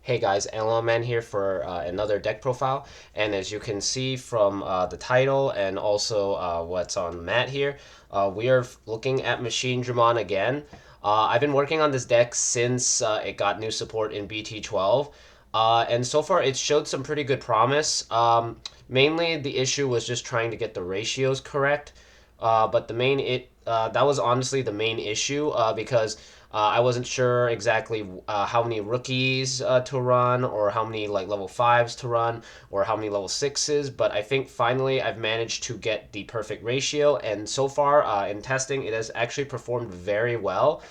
Hey guys, Analogman here for another deck profile, and as you can see from the title and also what's on the mat here, we are looking at Machinedramon again. I've been working on this deck since it got new support in BT12, and so far it's showed some pretty good promise. Mainly the issue was just trying to get the ratios correct. But the main that was honestly the main issue because I wasn't sure exactly how many rookies to run or how many like level fives to run or how many level sixes. But I think finally I've managed to get the perfect ratio, and so far in testing it has actually performed very well.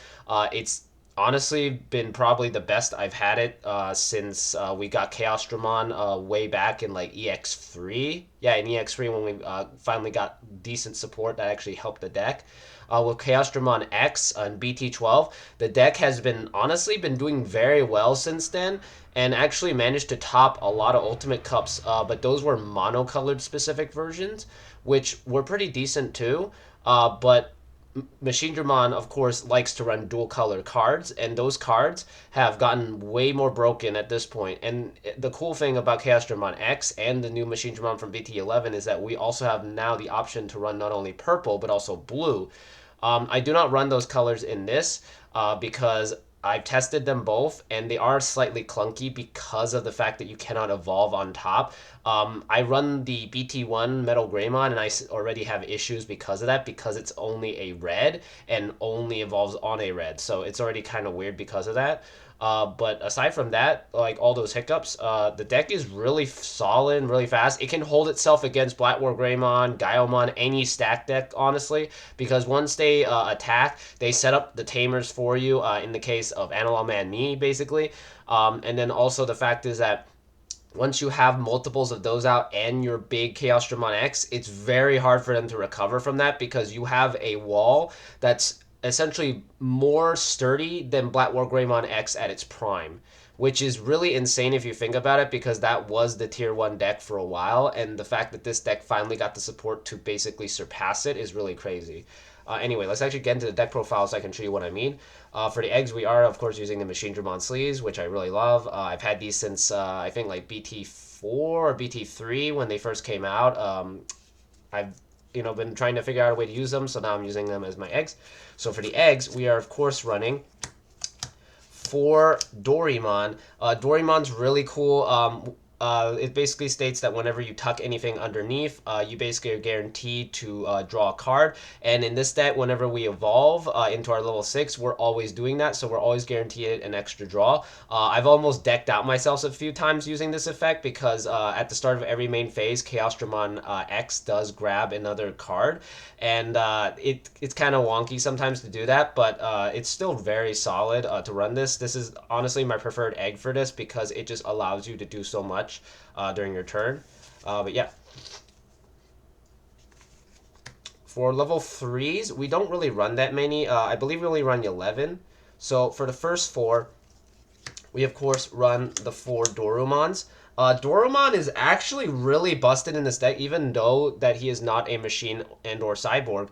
It's honestly been probably the best I've had it since we got Chaos Dramon way back in like EX3. Yeah, in EX3 when we finally got decent support that actually helped the deck. With Chaos Dramon X and BT12, the deck has been honestly been doing very well since then, and actually managed to top a lot of Ultimate Cups. But those were monocolored specific versions, which were pretty decent too. But Machinedramon, of course, likes to run dual color cards, and those cards have gotten way more broken at this point. And the cool thing about Chaos Dramon X and the new Machinedramon from BT11 is that we also have now the option to run not only purple but also blue. I do not run those colors in this because I've tested them both, and they are slightly clunky because of the fact that you cannot evolve on top. I run the BT1 Metal Greymon, and I already have issues because of that, because it's only a red and only evolves on a red. So it's already kind of weird because of that. But aside from that, like all those hiccups, the deck is really solid and really fast. It can hold itself against Black War Greymon, Gaiomon, any stack deck, honestly, because once they attack, they set up the tamers for you, in the case of Analogman Me, basically. And then also the fact is that once you have multiples of those out and your big Chaos Dramon X, it's very hard for them to recover from that because you have a wall that's essentially more sturdy than Black War Greymon X at its prime, which is really insane if you think about it, because that was the tier 1 deck for a while, and the fact that this deck finally got the support to basically surpass it is really crazy. Anyway, let's actually get into the deck profile so I can show you what I mean. For the eggs, we are, of course, using the Machinedramon sleeves, which I really love. I've had these since, I think, like BT4 or BT3 when they first came out. I've been trying to figure out a way to use them, so now I'm using them as my eggs. So for the eggs, we are, of course, running for Doraemon. Doraemon's really cool. It basically states that whenever you tuck anything underneath, you basically are guaranteed to draw a card. And in this deck, whenever we evolve into our level 6, we're always doing that, so we're always guaranteed an extra draw. I've almost decked out myself a few times using this effect because at the start of every main phase, Chaos Dramon X does grab another card. And it's kind of wonky sometimes to do that, but it's still very solid to run this. This is honestly my preferred egg for this because it just allows you to do so much during your turn. But yeah. For level 3s, we don't really run that many. I believe we only run 11. So for the first 4, we of course run the 4 Dorumons. Dorumon is actually really busted in this deck, even though that he is not a machine and or cyborg.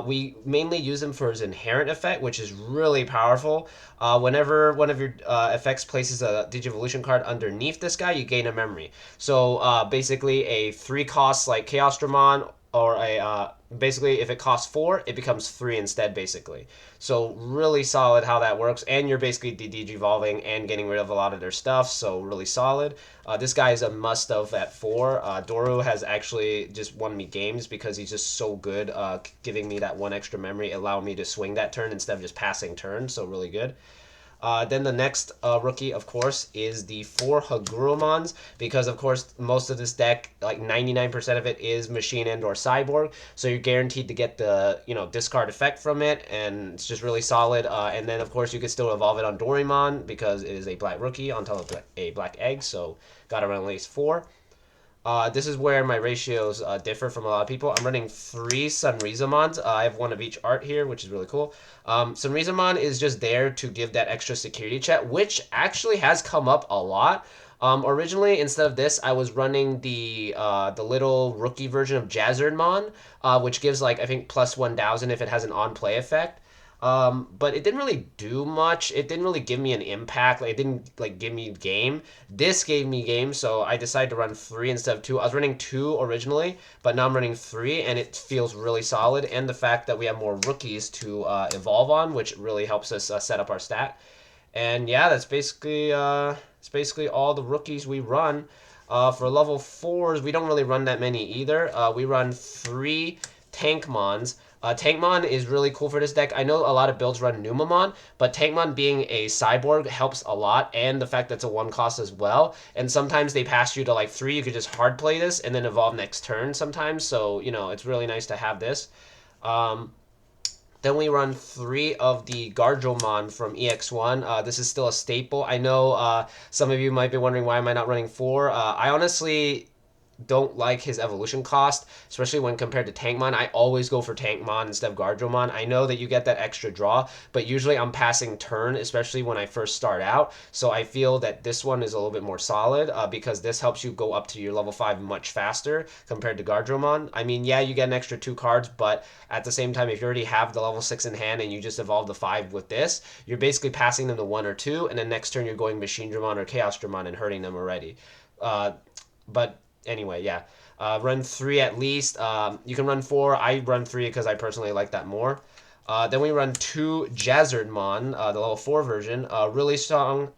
We mainly use him for his inherent effect, which is really powerful. Whenever one of your effects places a Digivolution card underneath this guy, you gain a memory. So basically a 3 cost like Chaos Dramon, or a basically if it costs 4, it becomes 3 instead, basically. So really solid how that works, and you're basically de-evolving and getting rid of a lot of their stuff, so really solid. This guy is a must-of at 4. Doru has actually just won me games because he's just so good, giving me that 1 extra memory, allowing me to swing that turn instead of just passing turns, so really good. Then the next rookie, of course, is the 4 Hagurumons, because, of course, most of this deck, like 99% of it, is Machine and or Cyborg, so you're guaranteed to get the, discard effect from it, and it's just really solid. And then, of course, you can still evolve it on Doraemon, because it is a black rookie on top of a black egg, so gotta run at least 4. This is where my ratios differ from a lot of people. I'm running 3 Sunrizamons. I have one of each art here, which is really cool. Sunrizamon is just there to give that extra security check, which actually has come up a lot. Originally, instead of this, I was running the little rookie version of Jazzerdmon, which gives, like, I think plus 1,000 if it has an on-play effect. But it didn't really do much. It didn't really give me an impact. Like, it didn't like give me game. This gave me game, so I decided to run three instead of two. I was running two originally, but now I'm running three, and it feels really solid. And the fact that we have more rookies to evolve on, which really helps us set up our stat. And yeah, that's basically all the rookies we run. For level fours, we don't really run that many either. We run three Tankmons. Tankmon is really cool for this deck. I know a lot of builds run Numamon, but Tankmon being a cyborg helps a lot, and the fact that it's a one cost as well. And sometimes they pass you to like three, you could just hard play this and then evolve next turn sometimes. So, you know, it's really nice to have this. Um, then we run three of the Gardromon from EX1. This is still a staple. I know some of you might be wondering why am I not running four. I honestly don't like his evolution cost, especially when compared to Tankmon. I always go for Tankmon instead of Gardromon. I know that you get that extra draw, but usually I'm passing turn, especially when I first start out. So I feel that this one is a little bit more solid because this helps you go up to your level 5 much faster compared to Gardromon. I mean, yeah, you get an extra 2 cards, but at the same time, if you already have the level 6 in hand and you just evolve the 5 with this, you're basically passing them to 1 or 2, and then next turn you're going Machinedramon or Chaosdramon and hurting them already. But anyway, yeah. Run three at least. You can run four. I run three because I personally like that more. Then we run two Jazzerdmon, the level 4 version. Really strong.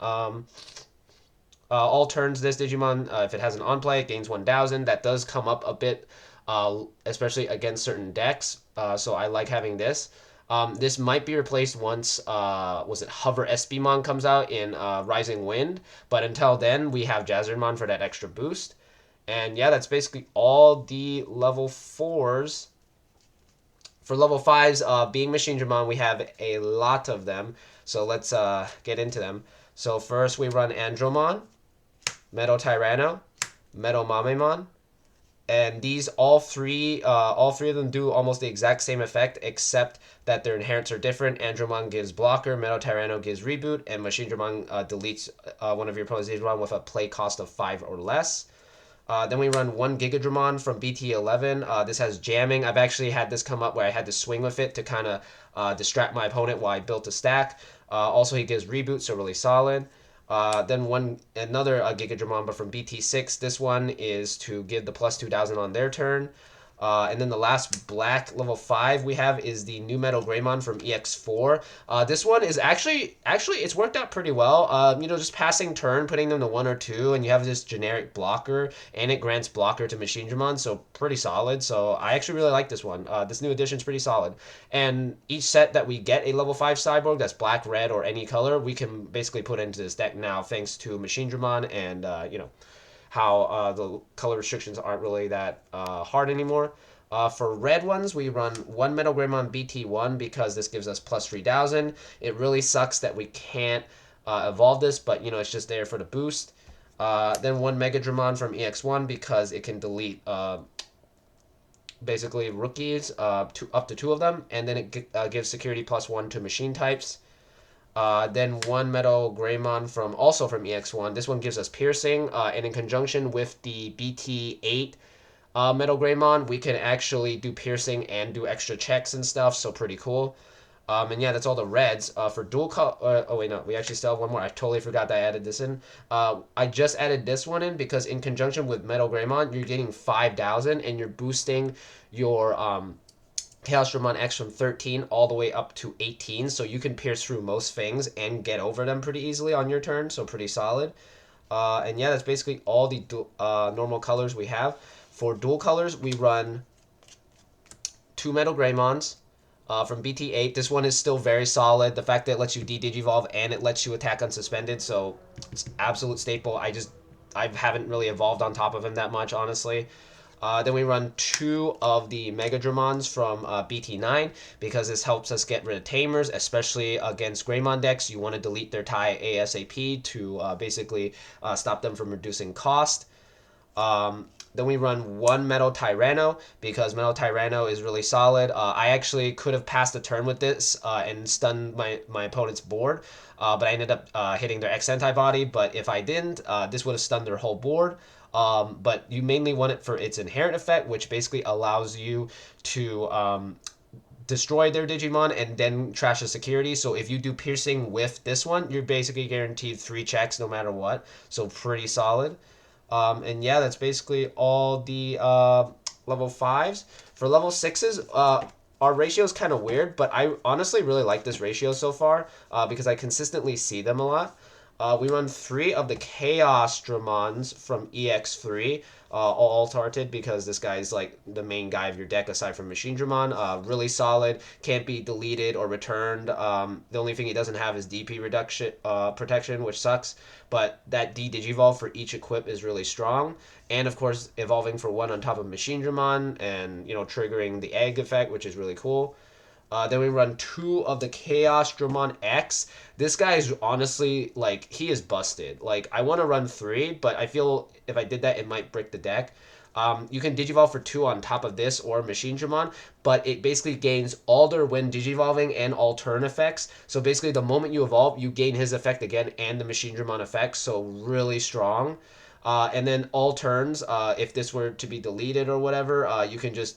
All turns, this Digimon, if it has an on play, it gains 1,000. That does come up a bit, especially against certain decks. So I like having this. This might be replaced once, was it Hover SBmon comes out in Rising Wind. But until then, we have Jazzerdmon for that extra boost. And yeah, that's basically all the level 4s. For level 5s, being Machinedramon, we have a lot of them. So let's get into them. So first we run Andromon, Metal Tyranno, Metal Mamemon, and these all three of them do almost the exact same effect, except that their inherents are different. Andromon gives blocker, Metal Tyranno gives reboot, and Machinedramon deletes one of your opponent's Digimon with a play cost of 5 or less. Then we run one Gigadramon from BT11. This has jamming. I've actually had this come up where I had to swing with it to kind of distract my opponent while I built a stack. Also, he gives reboot, so really solid. Then another Gigadramon, but from BT6. This one is to give the plus 2,000 on their turn. And then the last black level 5 we have is the new Metal Greymon from EX4. This one is actually it's worked out pretty well. You know, just passing turn, putting them to 1 or 2, and you have this generic blocker, and it grants blocker to Machinedramon, so pretty solid. So I actually really like this one. This new edition is pretty solid. And each set that we get a level 5 Cyborg that's black, red, or any color, we can basically put into this deck now thanks to Machinedramon and, you know, how the color restrictions aren't really that hard anymore. For red ones, we run one Metal Greymon BT1 because this gives us plus 3,000. It really sucks that we can't evolve this, but you know it's just there for the boost. Then one Megadramon from EX1 because it can delete basically rookies, up to 2 of them, and then it gives security plus 1 to machine types. Then one Metal Greymon also from EX1. This one gives us piercing, and in conjunction with the BT8 Metal Greymon, we can actually do piercing and do extra checks and stuff. So pretty cool. And yeah, that's all the reds. For dual color. Oh wait, no, we actually still have one more. I totally forgot that I added this in. I just added this one in because in conjunction with Metal Greymon, you're getting 5,000 and you're boosting your Chaosdramon X from 13 all the way up to 18, so you can pierce through most things and get over them pretty easily on your turn, so pretty solid. And yeah, that's basically all the normal colors we have. For dual colors, we run 2 Metal Greymons from BT8. This one is still very solid. The fact that it lets you de-digivolve and it lets you attack unsuspended, so it's absolute staple. I haven't really evolved on top of him that much, honestly. Then we run 2 of the Megadramons from BT9 because this helps us get rid of Tamers, especially against Greymon decks. You want to delete their tie ASAP to basically stop them from reducing cost. Then we run 1 Metal Tyranno because Metal Tyranno is really solid. I actually could have passed a turn with this and stunned my opponent's board, but I ended up hitting their X-Antibody. But if I didn't, this would have stunned their whole board. But you mainly want it for its inherent effect, which basically allows you to destroy their Digimon and then trash the security. So if you do piercing with this one, you're basically guaranteed 3 checks no matter what. So pretty solid. And yeah, that's basically all the level 5s. For level 6s, our ratio is kind of weird, but I honestly really like this ratio so far because I consistently see them a lot. We run 3 of the Chaos Dramons from EX3, all alt-arted because this guy's like the main guy of your deck aside from Machinedramon. Really solid, can't be deleted or returned. The only thing he doesn't have is DP reduction protection, which sucks. But that D Digivolve for each equip is really strong, and of course evolving for 1 on top of Machinedramon, and triggering the egg effect, which is really cool. Then we run 2 of the Chaos Dramon X. This guy is honestly, like, he is busted. Like, I want to run 3, but I feel if I did that, it might break the deck. You can Digivolve for 2 on top of this or Machinedramon, but it basically gains Alder when Digivolving and all turn effects. So basically, the moment you evolve, you gain his effect again and the Machinedramon effect, so really strong. And then all turns, if this were to be deleted or whatever, you can just,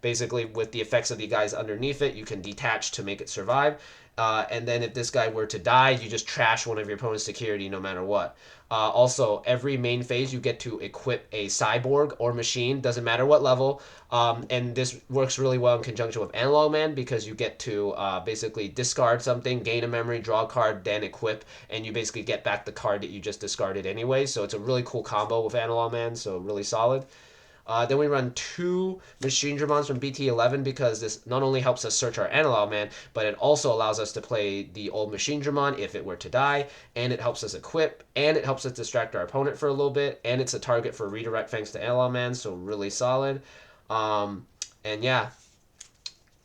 basically with the effects of the guys underneath it, you can detach to make it survive. And then if this guy were to die, you just trash one of your opponent's security no matter what. Also, every main phase you get to equip a cyborg or machine, doesn't matter what level. And this works really well in conjunction with Analogman because you get to basically discard something, gain a memory, draw a card, then equip, and you basically get back the card that you just discarded anyway. So it's a really cool combo with Analogman, so really solid. Then we run 2 Machinedramons from BT11 because this not only helps us search our Analogman, but it also allows us to play the old Machinedramon if it were to die, and it helps us equip, and it helps us distract our opponent for a little bit, and it's a target for redirect thanks to Analogman, so really solid. And yeah,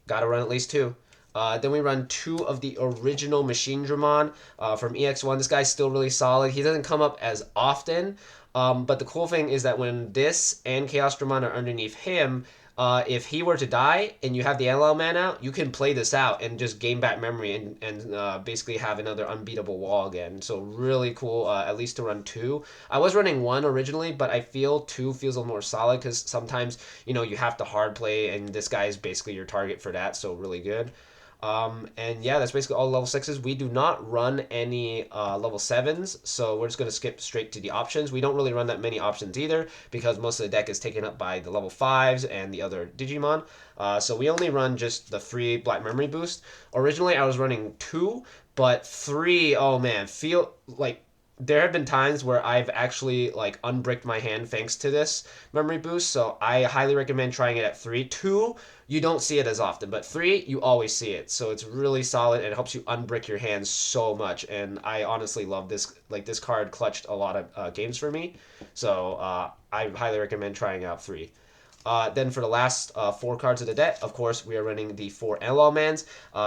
gotta run at least 2. Then we run 2 of the original Machinedramon from EX1. This guy's still really solid. He doesn't come up as often, but the cool thing is that when this and Chaos Dramon are underneath him, if he were to die and you have the Analog Man out, you can play this out and just gain back memory and basically have another unbeatable wall again. So really cool, at least to run 2. I was running 1 originally, but I feel 2 feels a little more solid because sometimes, you have to hard play and this guy is basically your target for that, so really good. And yeah, that's basically all level 6s. We do not run any level 7s, so we're just going to skip straight to the options. We don't really run that many options either because most of the deck is taken up by the level 5s and the other Digimon. So we only run just the 3 Black Memory Boost. Originally, I was running 2, but 3, oh man, feel like there have been times where I've actually like unbricked my hand thanks to this memory boost, so I highly recommend trying it at 3. 2, you don't see it as often, but 3, you always see it. So it's really solid and it helps you unbrick your hands so much. And I honestly love this. Like this card clutched a lot of games for me, so I highly recommend trying out 3. Then for the last 4 cards of the deck, of course, we are running the 4 Analogmans.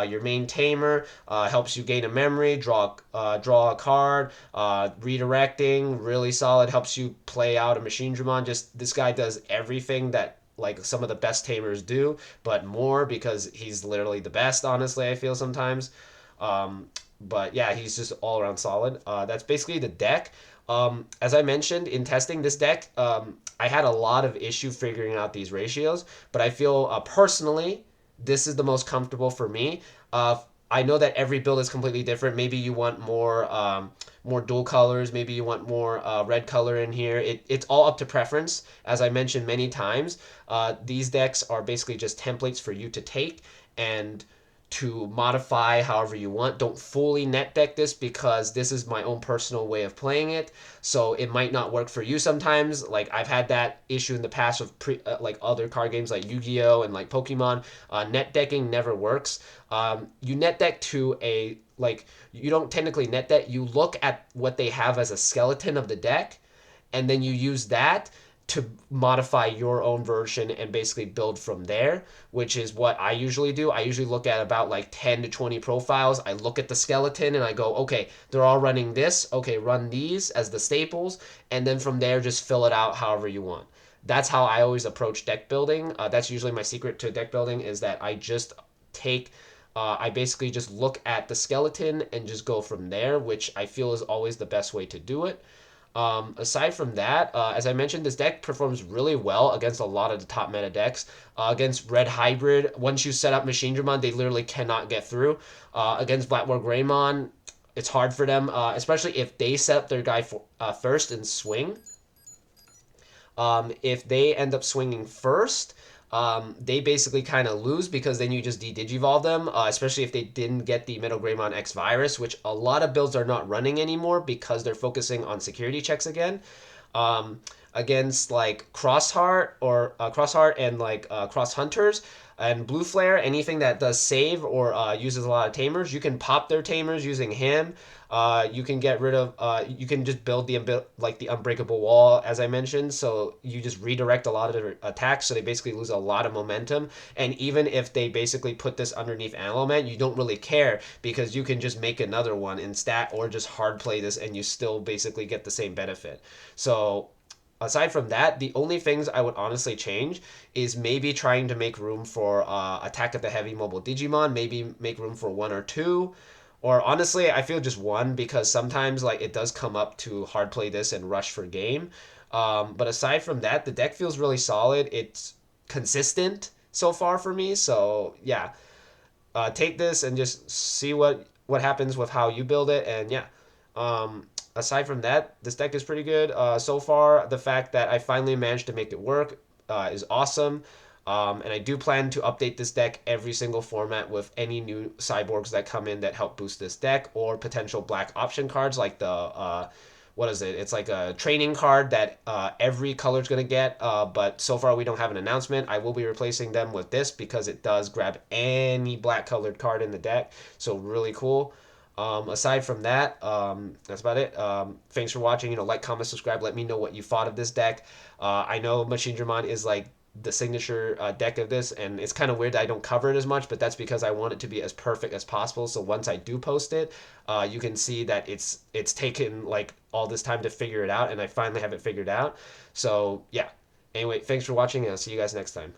Your main Tamer helps you gain a memory, draw a card, redirecting, really solid, helps you play out a Machinedramon. Just this guy does everything that like some of the best tamers do, but more because he's literally the best, honestly, I feel sometimes. But yeah, he's just all around solid. That's basically the deck. As I mentioned in testing this deck, I had a lot of issue figuring out these ratios, but I feel personally this is the most comfortable for me. I know that every build is completely different. Maybe you want more dual colors. Maybe you want more red color in here. It's all up to preference. As I mentioned many times, these decks are basically just templates for you to take and to modify however you want. Don't fully net deck this because this is my own personal way of playing it. So it might not work for you sometimes. Like I've had that issue in the past with like other card games like Yu-Gi-Oh and like Pokemon. Net decking never works. You net deck to a like you don't technically net deck. You look at what they have as a skeleton of the deck, and then you use that to modify your own version and basically build from there, which is what I usually do. I usually look at about like 10 to 20 profiles. I look at the skeleton and I go, okay, they're all running this. Okay, run these as the staples. And then from there, just fill it out however you want. That's how I always approach deck building. That's usually my secret to deck building is that I just take I basically just look at the skeleton and just go from there, which I feel is always the best way to do it. Aside from that, as I mentioned, this deck performs really well against a lot of the top meta decks. Against Red Hybrid, once you set up Machinedramon, they literally cannot get through. Against Blackboard Greymon, it's hard for them, especially if they set up their guy first and swing. If they end up swinging first, they basically kind of lose because then you just de-digivolve them, especially if they didn't get the Metal Greymon X Virus, which a lot of builds are not running anymore because they're focusing on security checks again. Against like Crossheart or Crossheart and like Cross Hunters and Blue Flare, anything that does save or uses a lot of tamers, you can pop their tamers using him. You can get rid of. You can just build the unbreakable wall, as I mentioned. So you just redirect a lot of their attacks, so they basically lose a lot of momentum. And even if they basically put this underneath Analogman, you don't really care because you can just make another one in stat or just hard play this, and you still basically get the same benefit. So aside from that, the only things I would honestly change is maybe trying to make room for Attack of the Heavy Mobile Digimon, maybe make room for one or two. Or honestly, I feel just one because sometimes like it does come up to hard play this and rush for game. But aside from that, the deck feels really solid. It's consistent so far for me. So yeah, take this and just see what happens with how you build it. And yeah, aside from that, this deck is pretty good so far. The fact that I finally managed to make it work is awesome. And I do plan to update this deck every single format with any new cyborgs that come in that help boost this deck, or potential black option cards like the what is it? It's like a training card that every color is going to get. But so far we don't have an announcement. I will be replacing them with this because it does grab any black colored card in the deck. So really cool. Aside from that, that's about it. Thanks for watching. Like, comment, subscribe. Let me know what you thought of this deck. I know Machinedramon is like the signature deck of this, and it's kind of weird that I don't cover it as much, but that's because I want it to be as perfect as possible. So once I do post it, you can see that it's taken like all this time to figure it out, and I finally have it figured out. So yeah. Anyway, thanks for watching, and I'll see you guys next time.